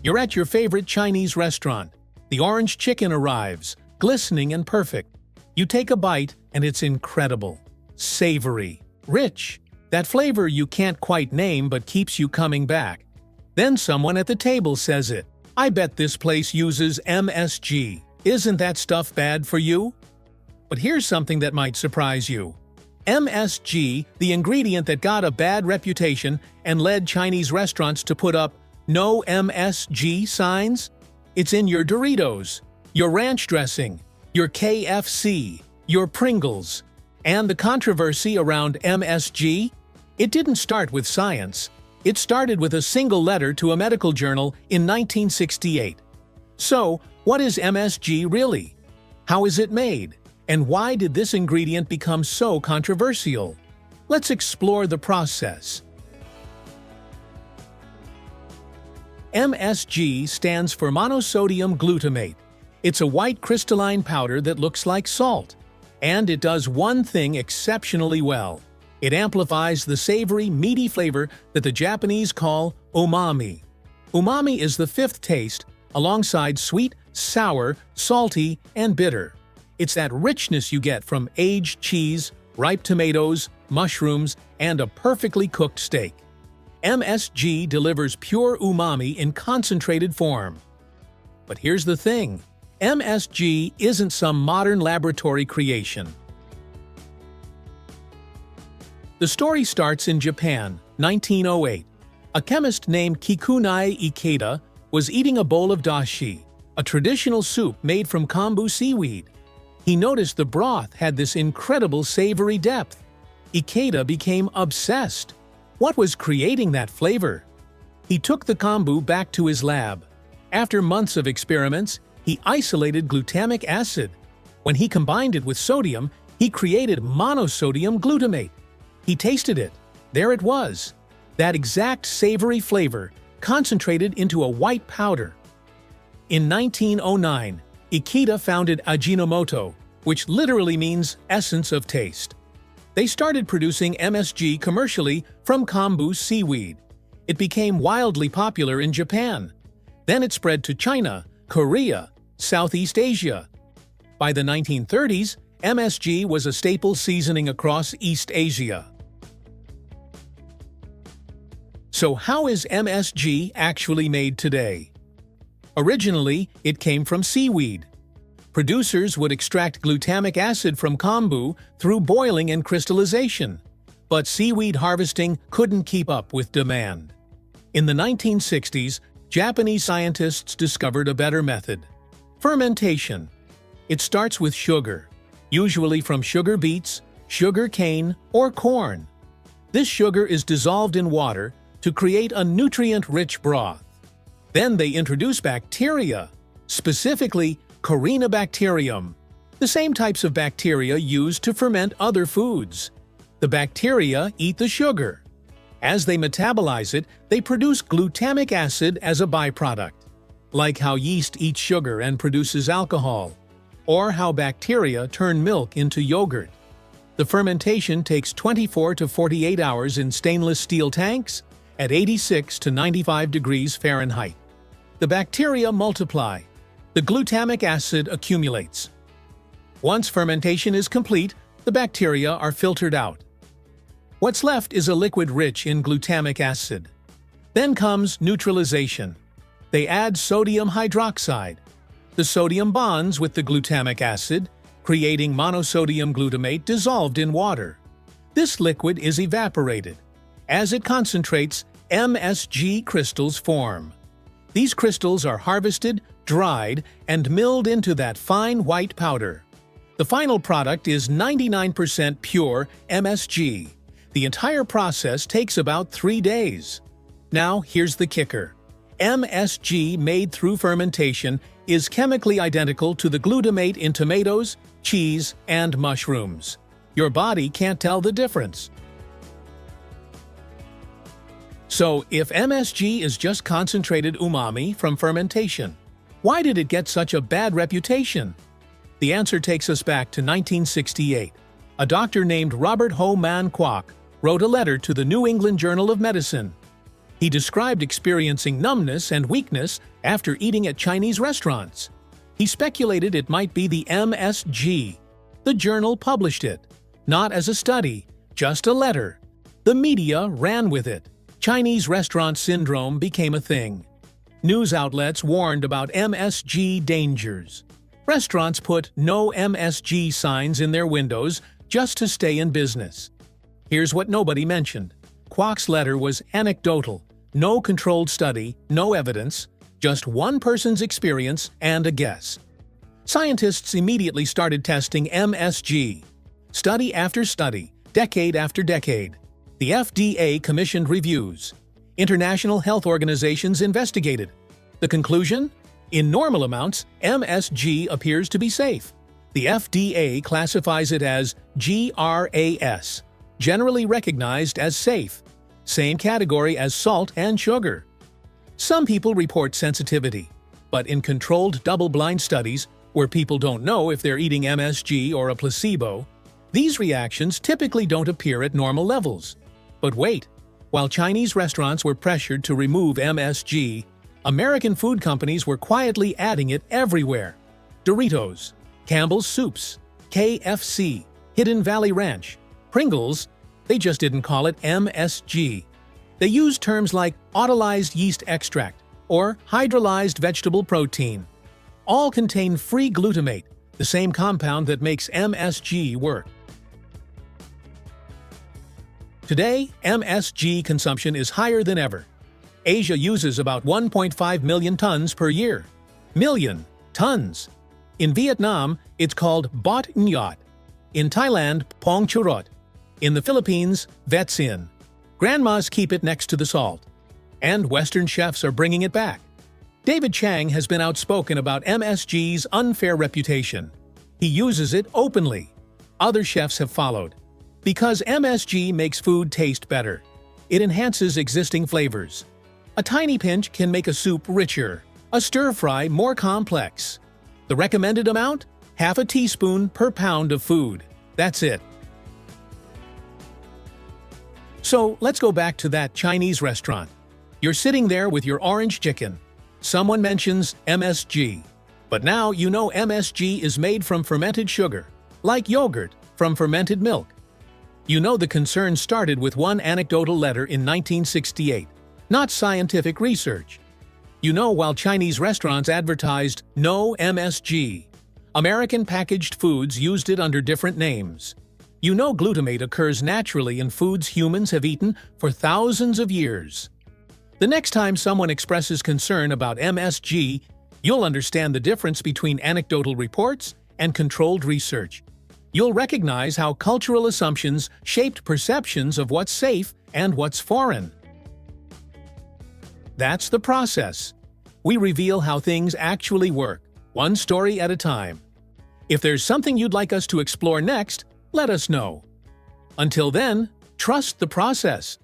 You're at your favorite Chinese restaurant. The orange chicken arrives, glistening and perfect. You take a bite, and it's incredible. Savory, rich, that flavor you can't quite name but keeps you coming back. Then someone at the table says it. I bet this place uses MSG. Isn't that stuff bad for you? But here's something that might surprise you. MSG, the ingredient that got a bad reputation and led Chinese restaurants to put up "No MSG" signs? It's in your Doritos, your ranch dressing, your KFC, your Pringles. And the controversy around MSG? It didn't start with science. It started with a single letter to a medical journal in 1968. So, what is MSG really? How is it made? And why did this ingredient become so controversial? Let's explore the process. MSG stands for monosodium glutamate. It's a white crystalline powder that looks like salt. And it does one thing exceptionally well. It amplifies the savory, meaty flavor that the Japanese call umami. Umami is the fifth taste, alongside sweet, sour, salty, and bitter. It's that richness you get from aged cheese, ripe tomatoes, mushrooms, and a perfectly cooked steak. MSG delivers pure umami in concentrated form. But here's the thing. MSG isn't some modern laboratory creation. The story starts in Japan, 1908. A chemist named Kikunai Ikeda was eating a bowl of dashi, a traditional soup made from kombu seaweed. He noticed the broth had this incredible savory depth. Ikeda became obsessed. What was creating that flavor? He took the kombu back to his lab. After months of experiments, he isolated glutamic acid. When he combined it with sodium, he created monosodium glutamate. He tasted it. There it was. That exact savory flavor, concentrated into a white powder. In 1909, Ikeda founded Ajinomoto, which literally means essence of taste. They started producing MSG commercially from kombu seaweed. It became wildly popular in Japan. Then it spread to China, Korea, Southeast Asia. By the 1930s, MSG was a staple seasoning across East Asia. So how is MSG actually made today? Originally, it came from seaweed. Producers would extract glutamic acid from kombu through boiling and crystallization. But seaweed harvesting couldn't keep up with demand. In the 1960s, Japanese scientists discovered a better method: fermentation. It starts with sugar, usually from sugar beets, sugar cane, or corn. This sugar is dissolved in water to create a nutrient-rich broth. Then they introduce bacteria, specifically Corynebacterium, the same types of bacteria used to ferment other foods. The bacteria eat the sugar. As they metabolize it, they produce glutamic acid as a byproduct, like how yeast eats sugar and produces alcohol, or how bacteria turn milk into yogurt. The fermentation takes 24 to 48 hours in stainless steel tanks at 86 to 95 degrees Fahrenheit. The bacteria multiply. The glutamic acid accumulates. Once fermentation is complete, the bacteria are filtered out. What's left is a liquid rich in glutamic acid. Then comes neutralization. They add sodium hydroxide. The sodium bonds with the glutamic acid, creating monosodium glutamate dissolved in water. This liquid is evaporated. As it concentrates, MSG crystals form. These crystals are harvested, dried, and milled into that fine white powder. The final product is 99% pure MSG. The entire process takes about 3 days. Now, here's the kicker. MSG made through fermentation is chemically identical to the glutamate in tomatoes, cheese, and mushrooms. Your body can't tell the difference. So, if MSG is just concentrated umami from fermentation, why did it get such a bad reputation? The answer takes us back to 1968. A doctor named Robert Ho Man Kwok wrote a letter to the New England Journal of Medicine. He described experiencing numbness and weakness after eating at Chinese restaurants. He speculated it might be the MSG. The journal published it. Not as a study, just a letter. The media ran with it. Chinese restaurant syndrome became a thing. News outlets warned about MSG dangers. Restaurants put "No MSG" signs in their windows just to stay in business. Here's what nobody mentioned. Kwok's letter was anecdotal. No controlled study, no evidence, just one person's experience and a guess. Scientists immediately started testing MSG. Study after study, decade after decade. The FDA commissioned reviews. International health organizations investigated. The conclusion? In normal amounts, MSG appears to be safe. The FDA classifies it as GRAS, generally recognized as safe, same category as salt and sugar. Some people report sensitivity, but in controlled double-blind studies, where people don't know if they're eating MSG or a placebo, these reactions typically don't appear at normal levels. But wait, while Chinese restaurants were pressured to remove MSG, American food companies were quietly adding it everywhere. Doritos, Campbell's Soups, KFC, Hidden Valley Ranch, Pringles, they just didn't call it MSG. They used terms like autolyzed yeast extract or hydrolyzed vegetable protein. All contain free glutamate, the same compound that makes MSG work. Today, MSG consumption is higher than ever. Asia uses about 1.5 million tons per year. Million tons. In Vietnam, it's called bot nyot. In Thailand, pong churot. In the Philippines, vetsin. Grandmas keep it next to the salt. And Western chefs are bringing it back. David Chang has been outspoken about MSG's unfair reputation. He uses it openly. Other chefs have followed. Because MSG makes food taste better. It enhances existing flavors. A tiny pinch can make a soup richer, a stir-fry more complex. The recommended amount? Half a teaspoon per pound of food. That's it. So let's go back to that Chinese restaurant. You're sitting there with your orange chicken. Someone mentions MSG. But now you know MSG is made from fermented sugar, like yogurt from fermented milk. You know the concern started with one anecdotal letter in 1968, not scientific research. You know while Chinese restaurants advertised "No MSG," American packaged foods used it under different names. You know glutamate occurs naturally in foods humans have eaten for thousands of years. The next time someone expresses concern about MSG, you'll understand the difference between anecdotal reports and controlled research. You'll recognize how cultural assumptions shaped perceptions of what's safe and what's foreign. That's the process. We reveal how things actually work, one story at a time. If there's something you'd like us to explore next, let us know. Until then, trust the process.